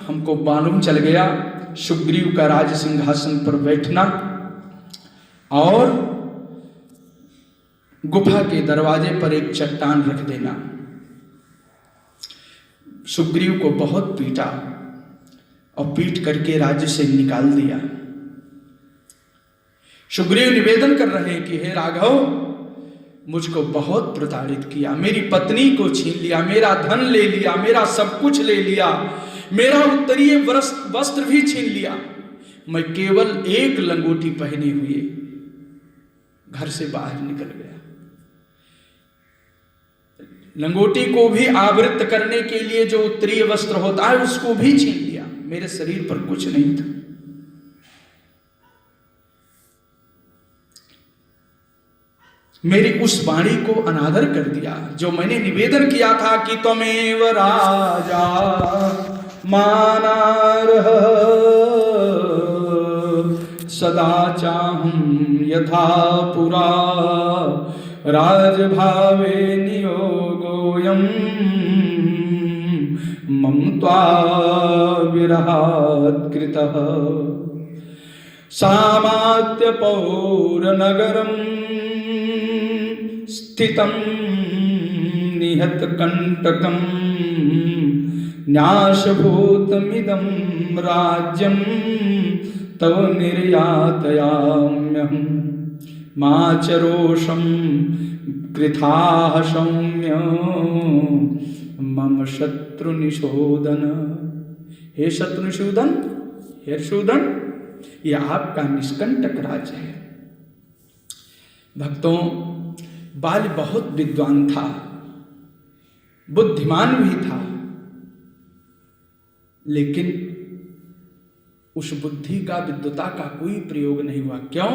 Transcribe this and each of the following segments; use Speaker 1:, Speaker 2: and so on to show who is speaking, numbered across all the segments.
Speaker 1: हमको मालूम चल गया सुग्रीव का राज सिंहासन पर बैठना और गुफा के दरवाजे पर एक चट्टान रख देना। सुग्रीव को बहुत पीटा और पीट करके राज्य से निकाल दिया। सुग्रीव निवेदन कर रहे हैं कि हे राघव, मुझको बहुत प्रताड़ित किया, मेरी पत्नी को छीन लिया, मेरा धन ले लिया, मेरा सब कुछ ले लिया, मेरा उत्तरीय वस्त्र भी छीन लिया। मैं केवल एक लंगोटी पहने हुए घर से बाहर निकल गया। लंगोटी को भी आवृत करने के लिए जो उत्तरीय वस्त्र होता है उसको भी छीन लिया। मेरे शरीर पर कुछ नहीं था। मेरी उस वाणी को अनादर कर दिया जो मैंने निवेदन किया था कि त्वमेव राजा मानार्ह सदा चाहं यथा पुरा राजभावे नियोगोऽयं मम त्वा विरहात् कृतः सामात्य पौरनगरं स्थितं निहतकण्टकं न्यासभूतमिदं राज्यं तव निर्यातयाम्यहं मा च रोषं कृथाः सौम्य मम शत्रुनिशोधन। हे शत्रुनिशोधन, हे शोधन, यह आपका निष्कंटक राज्य है। भक्तों, बाल बहुत विद्वान था, बुद्धिमान भी था, लेकिन उस बुद्धि का, विद्वता का कोई प्रयोग नहीं हुआ। क्यों?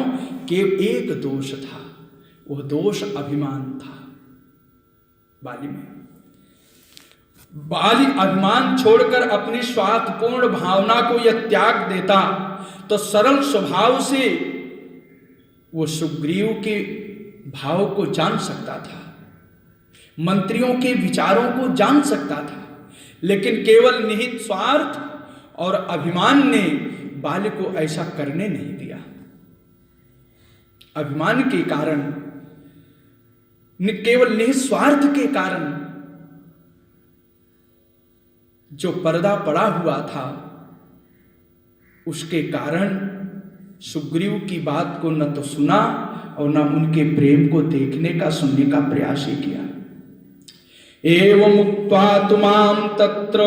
Speaker 1: कि एक दोष था, वह दोष अभिमान था बाली में। बाली अभिमान छोड़कर अपनी स्वार्थपूर्ण भावना को यह त्याग देता तो सरल स्वभाव से वो सुग्रीव के भाव को जान सकता था, मंत्रियों के विचारों को जान सकता था, लेकिन केवल निहित स्वार्थ और अभिमान ने बाल को ऐसा करने नहीं दिया। अभिमान के कारण, केवल निहित स्वार्थ के कारण जो पर्दा पड़ा हुआ था, उसके कारण सुग्रीव की बात को न तो सुना और न उनके प्रेम को देखने का, सुनने का प्रयास ही किया। एवं मुक्त्वा तुमां तत्र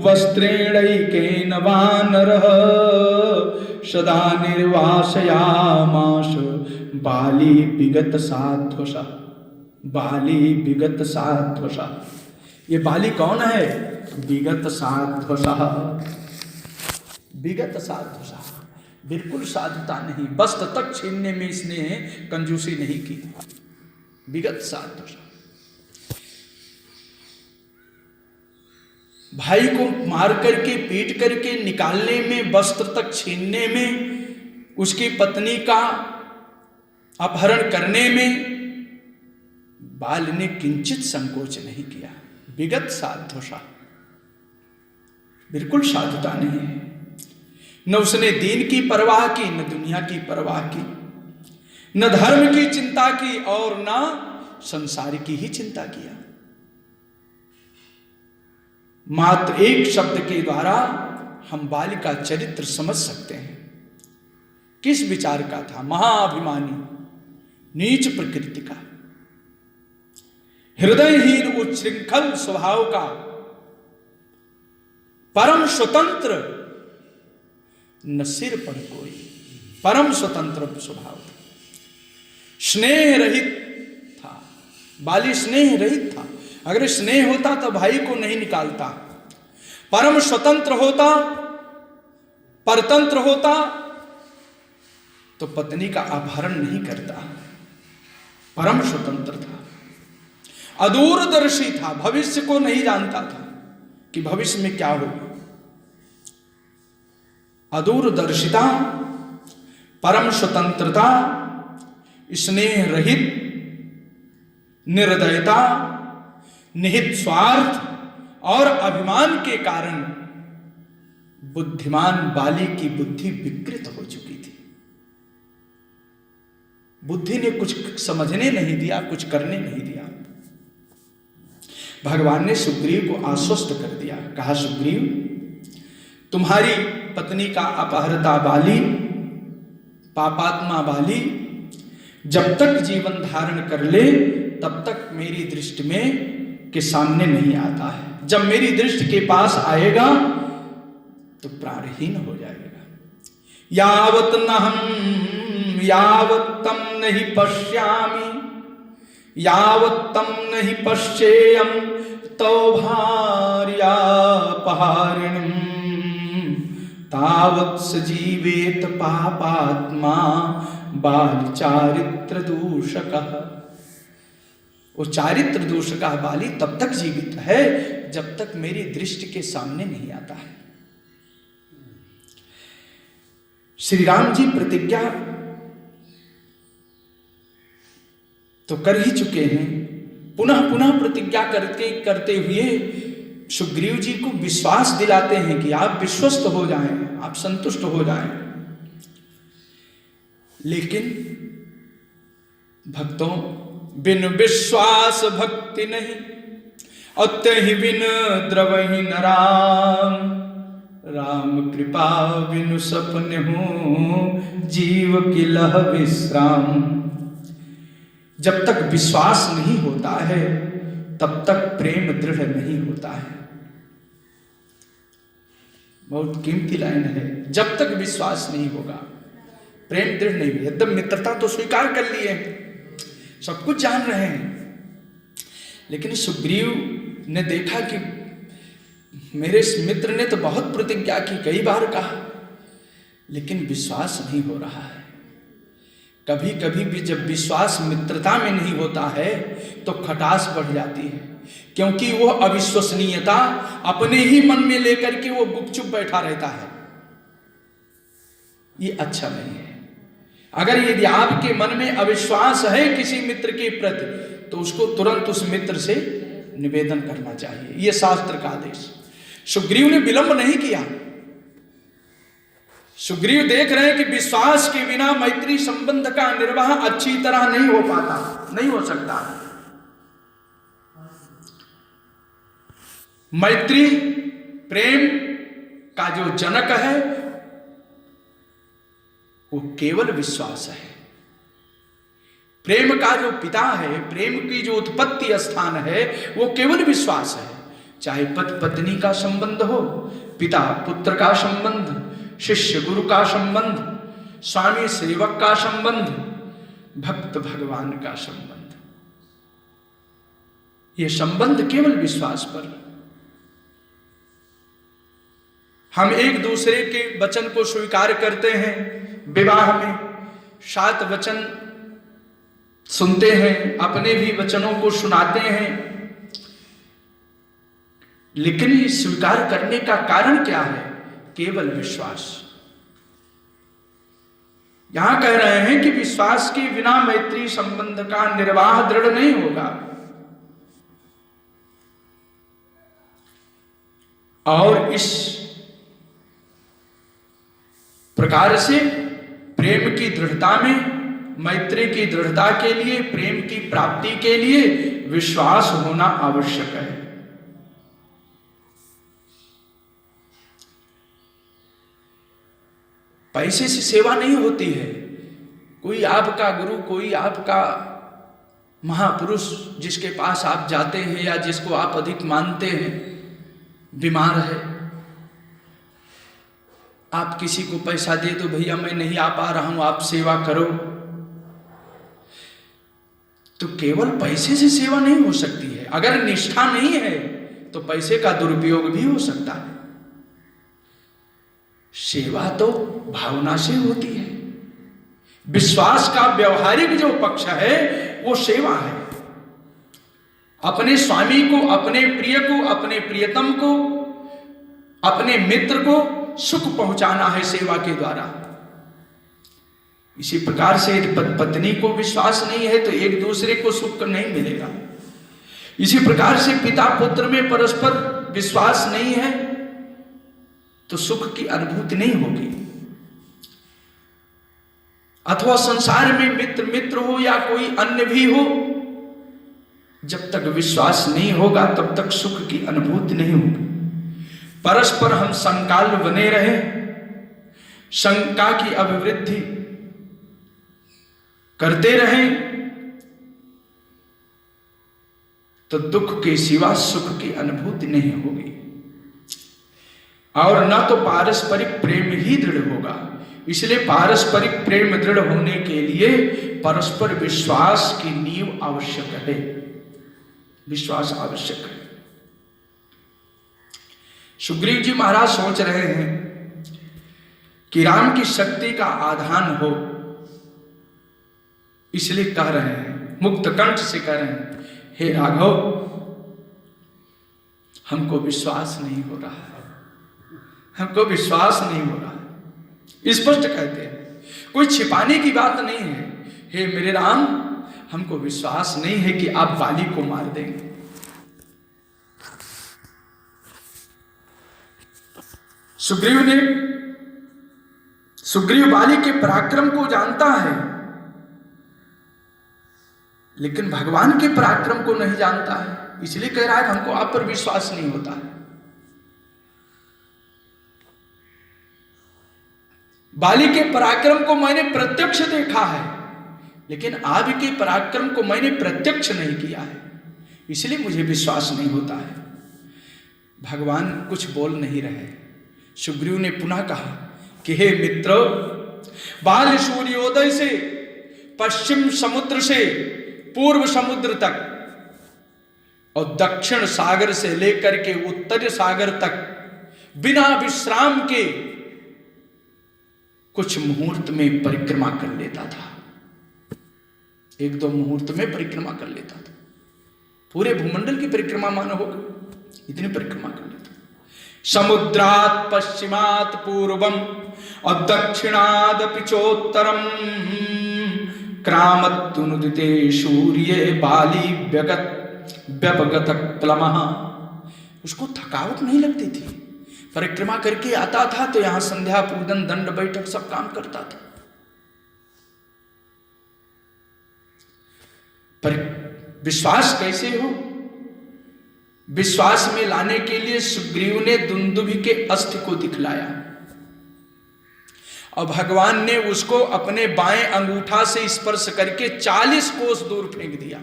Speaker 1: वस्त्रेणैकेन वानरः सदा निर्वासयामास बाली विगत साध्वसः। बाली विगत साध्वसः, ये बाली कौन है? विगत साध्वसः। विगत साध्वसः, बिल्कुल साधुता नहीं, वस्त्र तक छीनने में इसने कंजूसी नहीं की। विगत साध्वसः, भाई को मार करके, पीट करके निकालने में, वस्त्र तक छीनने में, उसकी पत्नी का अपहरण करने में बाल ने किंचित संकोच नहीं किया। विगत साध्वसः, बिल्कुल साधुता नहीं है। न उसने दीन की परवाह की, न दुनिया की परवाह की, न धर्म की चिंता की और न संसार की ही चिंता किया। मात्र एक शब्द के द्वारा हम बाल का चरित्र समझ सकते हैं। किस विचार का था? महाअभिमानी, नीच प्रकृति का, हृदयहीन, उच्छृंखल स्वभाव का, परम स्वतंत्र, न सिर पर कोई, परम स्वतंत्र स्वभाव था। स्नेह रहित था, बाली स्नेह रहित था। अगर स्नेह होता तो भाई को नहीं निकालता। परम स्वतंत्र होता, परतंत्र होता तो पत्नी का अपहरण नहीं करता। परम स्वतंत्र था, अदूरदर्शी था, भविष्य को नहीं जानता था कि भविष्य में क्या होगा। अदूरदर्शिता, परम स्वतंत्रता, स्नेह रहित, निर्दयता, निहित स्वार्थ और अभिमान के कारण बुद्धिमान बाली की बुद्धि विकृत हो चुकी थी। बुद्धि ने कुछ समझने नहीं दिया, कुछ करने नहीं दिया। भगवान ने सुग्रीव को आश्वस्त कर दिया, कहा सुग्रीव, तुम्हारी पत्नी का अपहर्ता बाली, पापात्मा बाली जब तक जीवन धारण कर ले तब तक मेरी दृष्टि में के सामने नहीं आता है। जब मेरी दृष्टि के पास आएगा तो प्राणहीन हो जाएगा। यावत नहम यावत्तम नहीं पश्यामि यावत्तम नहीं पश्येयम तो भार्या पहारिणम तावत् सजीवेत पापात्मा बाल चारित्र दूषकः। वो चारित्र दूषक बाली तब तक जीवित है जब तक मेरी दृष्टि के सामने नहीं आता है। श्री राम जी प्रतिज्ञा तो कर ही चुके हैं, पुनः पुनः प्रतिज्ञा करते हुए सुग्रीव जी को विश्वास दिलाते हैं कि आप विश्वस्त हो जाएं, आप संतुष्ट हो जाएं। लेकिन भक्तों, बिन विश्वास भक्ति नहीं, अत्यहि बिन द्रवहि न राम। राम कृपा बिनु सपने हो जीव की लह विश्राम। जब तक विश्वास नहीं होता है तब तक प्रेम दृढ़ नहीं होता है। बहुत कीमती लाइन है। जब तक विश्वास नहीं होगा प्रेम दृढ़ नहीं होगा। एकदम मित्रता तो स्वीकार कर लिए हैं, सब कुछ जान रहे हैं, लेकिन सुग्रीव ने देखा कि मेरे मित्र ने तो बहुत प्रतिज्ञा की, कई बार कहा, लेकिन विश्वास नहीं हो रहा है। कभी कभी भी जब विश्वास मित्रता में नहीं होता है तो खटास बढ़ जाती है, क्योंकि वो अविश्वसनीयता अपने ही मन में लेकर के वो गुपचुप बैठा रहता है। ये अच्छा नहीं है। अगर यदि आपके मन में अविश्वास है किसी मित्र के प्रति तो उसको तुरंत उस मित्र से निवेदन करना चाहिए। ये शास्त्र का आदेश। सुग्रीव ने विलंब नहीं किया। सुग्रीव देख रहे हैं कि विश्वास के बिना मैत्री संबंध का निर्वाह अच्छी तरह नहीं हो पाता, नहीं हो सकता। मैत्री प्रेम का जो जनक है वो केवल विश्वास है। प्रेम का जो पिता है, प्रेम की जो उत्पत्ति स्थान है वो केवल विश्वास है। चाहे पति पत्नी का संबंध हो, पिता पुत्र का संबंध, शिष्य गुरु का संबंध, स्वामी सेवक का संबंध, भक्त भगवान का संबंध, ये संबंध केवल विश्वास पर। हम एक दूसरे के वचन को स्वीकार करते हैं, विवाह में 7 वचन सुनते हैं, अपने भी वचनों को सुनाते हैं, लेकिन ये स्वीकार करने का कारण क्या है? केवल विश्वास। यहां कह रहे हैं कि विश्वास के बिना मैत्री संबंध का निर्वाह दृढ़ नहीं होगा। और इस प्रकार से प्रेम की दृढ़ता में, मैत्री की दृढ़ता के लिए, प्रेम की प्राप्ति के लिए विश्वास होना आवश्यक है। पैसे से सेवा नहीं होती है। कोई आपका गुरु, कोई आपका महापुरुष जिसके पास आप जाते हैं या जिसको आप अधिक मानते हैं बीमार है, आप किसी को पैसा दे दो, भैया मैं नहीं आ पा रहा हूं, आप सेवा करो, तो केवल पैसे से सेवा नहीं हो सकती है। अगर निष्ठा नहीं है तो पैसे का दुरुपयोग भी हो सकता है। सेवा तो भावना से होती है। विश्वास का व्यवहारिक जो पक्ष है वो सेवा है। अपने स्वामी को, अपने प्रिय को, अपने प्रियतम को, अपने मित्र को सुख पहुंचाना है सेवा के द्वारा। इसी प्रकार से पत्नी को विश्वास नहीं है तो एक दूसरे को सुख नहीं मिलेगा। इसी प्रकार से पिता पुत्र में परस्पर विश्वास नहीं है तो सुख की अनुभूति नहीं होगी। अथवा संसार में मित्र हो या कोई अन्य भी हो, जब तक विश्वास नहीं होगा तब तक सुख की अनुभूति नहीं होगी। परस्पर हम संकाल बने रहे, शंका की अभिवृद्धि करते रहें, तो दुख के सिवा सुख की अनुभूति नहीं होगी। और ना तो पारस्परिक प्रेम ही दृढ़ होगा। इसलिए पारस्परिक प्रेम दृढ़ होने के लिए परस्पर विश्वास की नींव आवश्यक है। विश्वास आवश्यक है। सुग्रीव जी महाराज सोच रहे हैं कि राम की शक्ति का आधान हो, इसलिए कह रहे हैं, मुक्त कंठ से कह रहे हैं, हे राघव, हमको विश्वास नहीं हो रहा है, हमको विश्वास नहीं हो रहा है। स्पष्ट कहते हैं, कोई छिपाने की बात नहीं है। हे मेरे राम, हमको विश्वास नहीं है कि आप बाली को मार देंगे। सुग्रीव बाली के पराक्रम को जानता है, लेकिन भगवान के पराक्रम को नहीं जानता है। इसलिए कह रहा है हमको आप पर विश्वास नहीं होता है। बाली के पराक्रम को मैंने प्रत्यक्ष देखा है, लेकिन आपके पराक्रम को मैंने प्रत्यक्ष नहीं किया है, इसलिए मुझे विश्वास नहीं होता है। भगवान कुछ बोल नहीं रहे। सुग्रीव ने पुनः कहा कि हे मित्र, बाल सूर्योदय से पश्चिम समुद्र से पूर्व समुद्र तक और दक्षिण सागर से लेकर के उत्तर सागर तक बिना विश्राम के कुछ मुहूर्त में परिक्रमा कर लेता था। 1-2 मुहूर्त में परिक्रमा कर लेता था। पूरे भूमंडल की परिक्रमा मानो होगा, इतनी परिक्रमा कर लेता। समुद्रात पश्चिमात पूर्वम और दक्षिणाद पिचोत्तरम क्रामत्तुनुदिते सूर्ये बाली व्यपगत प्लमः। उसको थकावट नहीं लगती थी। परिक्रमा करके आता था तो यहां संध्या पूजन दंड बैठक सब काम करता था। पर विश्वास कैसे हो? विश्वास में लाने के लिए सुग्रीव ने दुंदुभि के अस्थि को दिखलाया और भगवान ने उसको अपने बाएं अंगूठा से स्पर्श करके 40 कोस दूर फेंक दिया।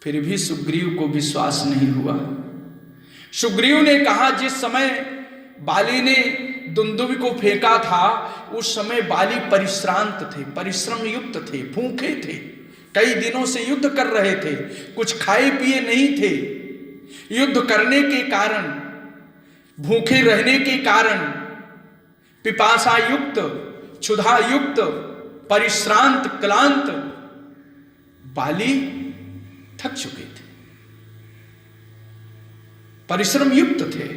Speaker 1: फिर भी सुग्रीव को विश्वास नहीं हुआ। सुग्रीव ने कहा, जिस समय बाली ने दुंदुभि को फेंका था उस समय बाली परिश्रांत थे, परिश्रम युक्त थे, भूखे थे, कई दिनों से युद्ध कर रहे थे, कुछ खाए पिए नहीं थे। युद्ध करने के कारण, भूखे रहने के कारण, पिपासा युक्त, क्षुधा युक्त, परिश्रांत, क्लांत बाली थक चुके थे, परिश्रम युक्त थे।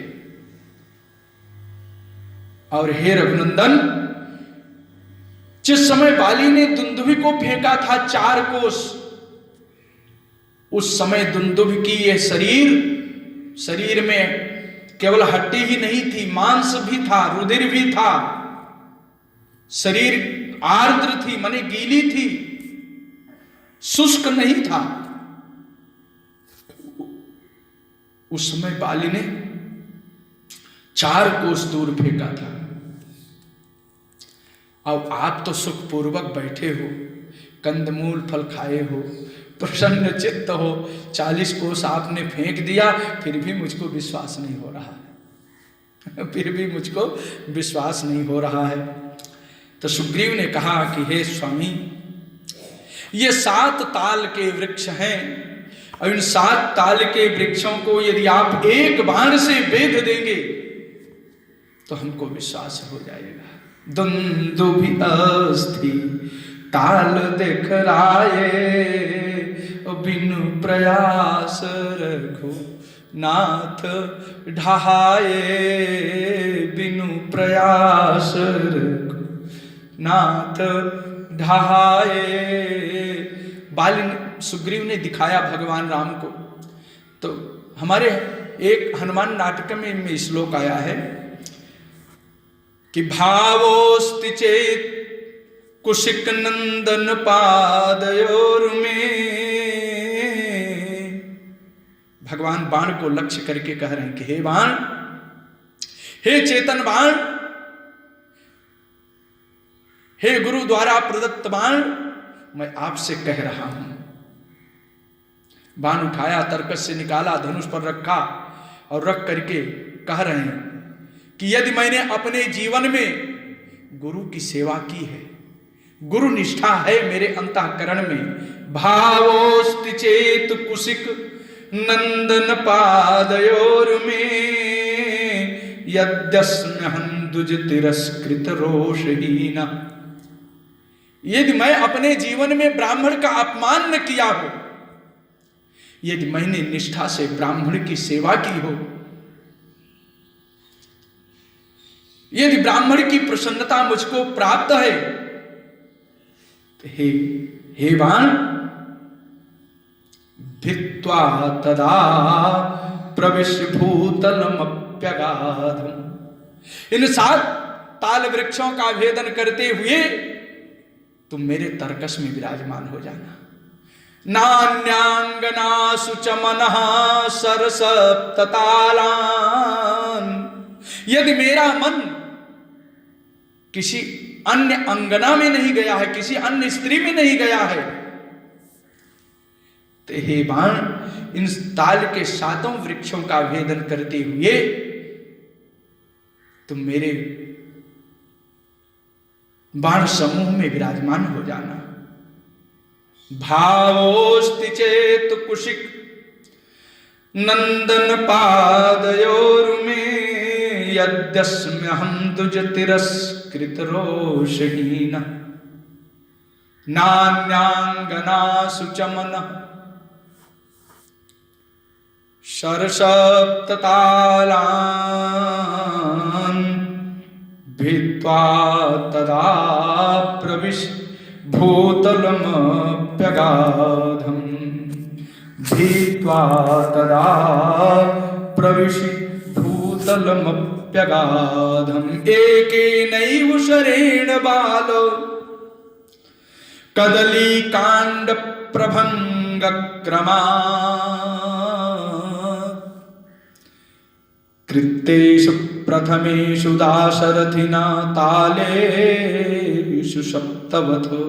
Speaker 1: और हे रघुनंदन, जिस समय बाली ने दुंदुभि को फेंका था 4 कोस, उस समय दुंदुभि की यह शरीर में केवल हड्डी ही नहीं थी, मांस भी था, रुधिर भी था, शरीर आर्द्र थी, माने गीली थी, शुष्क नहीं था। उस समय बाली ने 4 कोस दूर फेंका था। अब आप तो सुखपूर्वक बैठे हो, कंदमूल फल खाए हो, प्रसन्न चित्त हो, 40 कोस आपने फेंक दिया, फिर भी मुझको विश्वास नहीं हो रहा है, फिर भी मुझको विश्वास नहीं हो रहा है। तो सुग्रीव ने कहा कि हे स्वामी, ये 7 ताल के वृक्ष हैं और इन 7 ताल के वृक्षों को यदि आप एक बाण से बेध देंगे तो हमको विश्वास हो जाएगा। दुंदुभि अस्थि ताल देख राये, बिनु प्रयास रघु नाथ ढहाए, बिनु प्रयास रघु नाथ ढहाए। बाली सुग्रीव ने दिखाया भगवान राम को। तो हमारे एक हनुमान नाटक में श्लोक आया है कि भावोस्ति चेत कुशिक नंदन पादयोर में। भगवान बाण को लक्ष्य करके कह रहे हैं कि हे बाण, हे चेतन बाण, हे गुरु द्वारा प्रदत्त बाण, मैं आपसे कह रहा हूं। बाण उठाया, तर्कस से निकाला, धनुष पर रखा और रख करके कह रहे हैं कि यदि मैंने अपने जीवन में गुरु की सेवा की है, गुरु निष्ठा है मेरे अंतःकरण में, भावोस्ति चेत कुशिक नंदन पादयोर में, यद्यस्म्यहं द्विज तिरस्कृत रोषहीना। यदि मैं अपने जीवन में ब्राह्मण का अपमान न किया हो, यदि मैंने निष्ठा से ब्राह्मण की सेवा की हो, यदि ब्राह्मण की प्रसन्नता मुझको प्राप्त है, तो हे बाण, भित्वा तदा प्रविश्य भूतलमप्यगाधम्। इन 7 ताल वृक्षों का भेदन करते हुए तुम मेरे तर्कस में विराजमान हो जाना। नान्यांगनासु च मनः सरसप्ततालान्। यदि मेरा मन किसी अन्य अंगना में नहीं गया है, किसी अन्य स्त्री में नहीं गया है, तो हे बाण, इन ताल के 7 वृक्षों का भेदन करते हुए तुम मेरे बाण समूह में विराजमान हो जाना। भावोस्ति चेत कुशिक नंदन पादयोर में, यद्यस्म्यहं द्विज तिरस्कृत रोषहीना। नान्यांगनासु च मनः सरसप्ततालान्, भित्वा तदा प्रविश्य भूतलमप्यगाधम्। भित्वा तदा प्रविश्य भूतलमप्यगाधम्। एकेनैव शरेण बालो कदलीकाण्ड प्रभङ्गक्रमात्, कृत्तेषु प्रथमेषु दाशरथिना तालेषु सप्तवथो।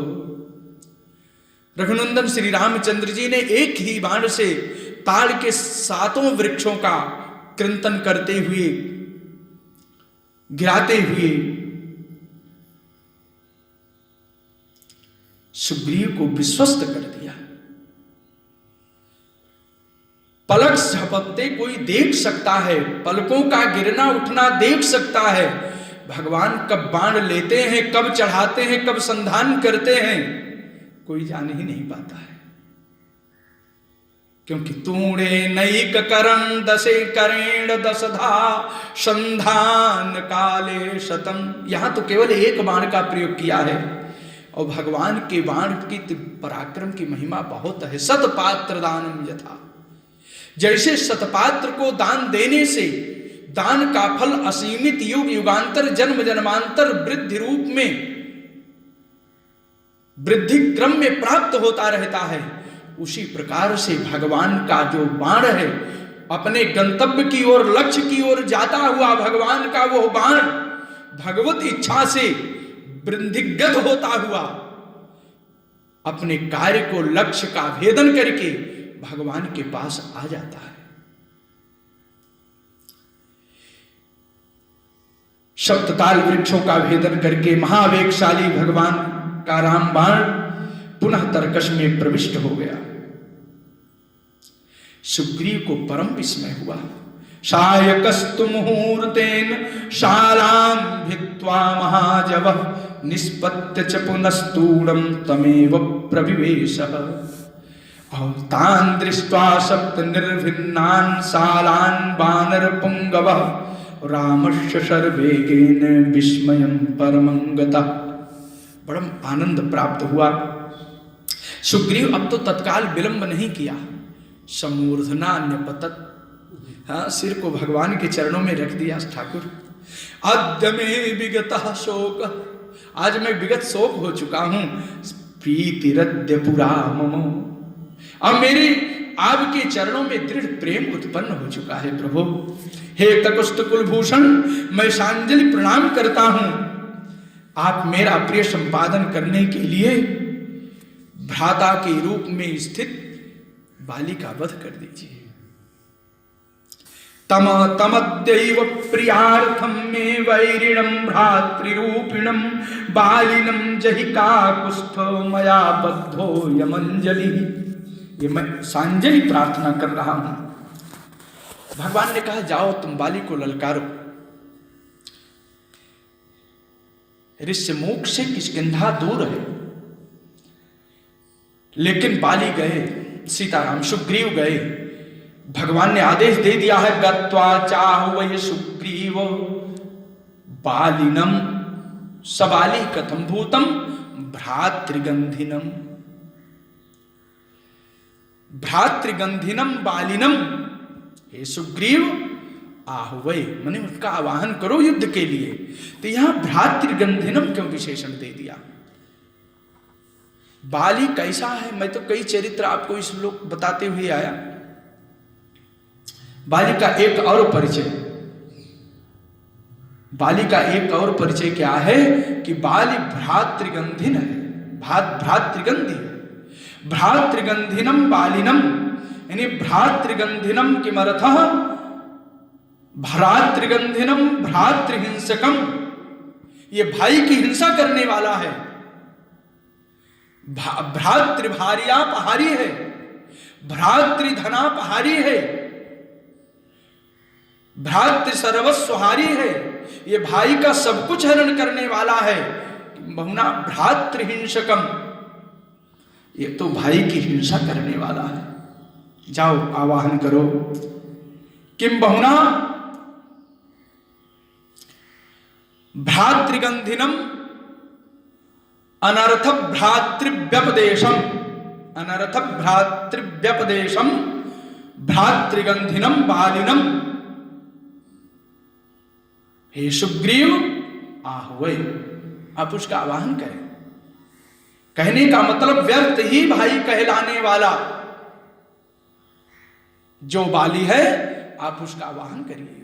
Speaker 1: रघुनंदन श्री रामचंद्र जी ने एक ही बाण से ताल के 7 वृक्षों का क्रंतन करते हुए, गिराते हुए सुग्रीव को विश्वस्त कर दिया। पलक झपकते कोई देख सकता है, पलकों का गिरना उठना देख सकता है। भगवान कब बाण लेते हैं, कब चढ़ाते हैं, कब संधान करते हैं, कोई जान ही नहीं पाता है। क्योंकि तूणे नैक करण दशे करेण दशधा संधान काले शतम। यहां तो केवल एक बाण का प्रयोग किया है, और भगवान के बाण की पराक्रम की महिमा बहुत है। सतपात्र दानम यथा, जैसे सतपात्र को दान देने से दान का फल असीमित युग युगांतर जन्म जन्मांतर वृद्धि रूप में वृद्धि क्रम में प्राप्त होता रहता है, उसी प्रकार से भगवान का जो बाण है, अपने गंतव्य की ओर, लक्ष्य की ओर जाता हुआ भगवान का वो बाण भगवत इच्छा से वृद्धिगत होता हुआ अपने कार्य को, लक्ष्य का भेदन करके भगवान के पास आ जाता है। सप्तताल वृक्षों का भेदन करके महावेगशाली भगवान का राम बाण पुनः तरकश में प्रविष्ट हो गया। सुग्रीव को परम विस्मय हुआ। सायकस्तु मुहूर्तेन शालां भित्वा महाजवः निष्पत्य च पुनस्तूणं तमेव प्रविवेशः। तान् दृष्ट्वा सप्त निर्भिन्नान् शालान् वानरपुङ्गवः रामस्य शरवेगेन विस्मयं परमं गतः। बड़ा आनंद प्राप्त हुआ। सुग्रीव अब तो तत्काल विलंब नहीं किया, समूर्धना न्यपतत हाँ, सिर को भगवान के चरणों में रख दिया ठाकुर। अद्य में विगत शोक, आज मैं विगत शोक हो चुका हूं। प्रीति रद्य पुरा ममो, अब मेरे आपके चरणों में दृढ़ प्रेम उत्पन्न हो चुका है प्रभु। हे तकुष्ट कुलभूषण, मैं सांजलि प्रणाम करता हूं। आप मेरा प्रिय संपादन करने के लिए भ्राता के रूप में स्थित बाली का वध कर दीजिए। तम तमद्यैव प्रियार्थम मे वैरिणम भ्रातृरूपिणम बालिनम जहि काकुस्थ मया बद्धो यमंजलि। ये मैं सांजलि प्रार्थना कर रहा हूं। भगवान ने कहा जाओ तुम बाली को ललकारो। ऋष्य मुख से किष्किंधा दूर है, लेकिन बाली गए, सीताराम सुग्रीव गए। भगवान ने आदेश दे दिया है गत्वा चाहुवै सुग्रीव बालिनम सबाली कथम भूतम भ्रातृगंधिनम। भ्रातृगंधिनम बालिनम, हे सुग्रीव आहुवै माने उसका आवाहन करो युद्ध के लिए। तो यहां भ्रातृगंधिनम क्यों विशेषण दे दिया? बाली कैसा है? मैं तो कई चरित्र आपको इस श्लोक बताते हुए आया। बाली का एक और परिचय, बाली का एक और परिचय क्या है कि बाली भ्रातृगंधिन है, भ्रातृगंधि है। भ्रातृगंधिनम बालिनम, यानी भ्रातृगंधिनम किमर्थः भ्रातृगंधिनम भ्रातृहिंसकम, ये भाई की हिंसा करने वाला है। भ्रातृभार्यापहारी है, भ्रातृधनापहारी है, भ्रातृ सर्वस्वहारी है। ये भाई का सब कुछ हरण करने वाला है। बहुना भ्रातृहिंसकम, ये तो भाई की हिंसा करने वाला है। जाओ आवाहन करो। किम बहुना भ्रातृगंधिनम अनर्थ भ्रातृव्यपदेशम, अनर्थ भ्रातृव्यपदेशम भ्रातृगंधिनम बालिनम। हे सुग्रीव आहुवै, आप उसका आवाहन करें। कहने का मतलब व्यर्थ ही भाई कहलाने वाला जो बाली है, आप उसका आवाहन करिए।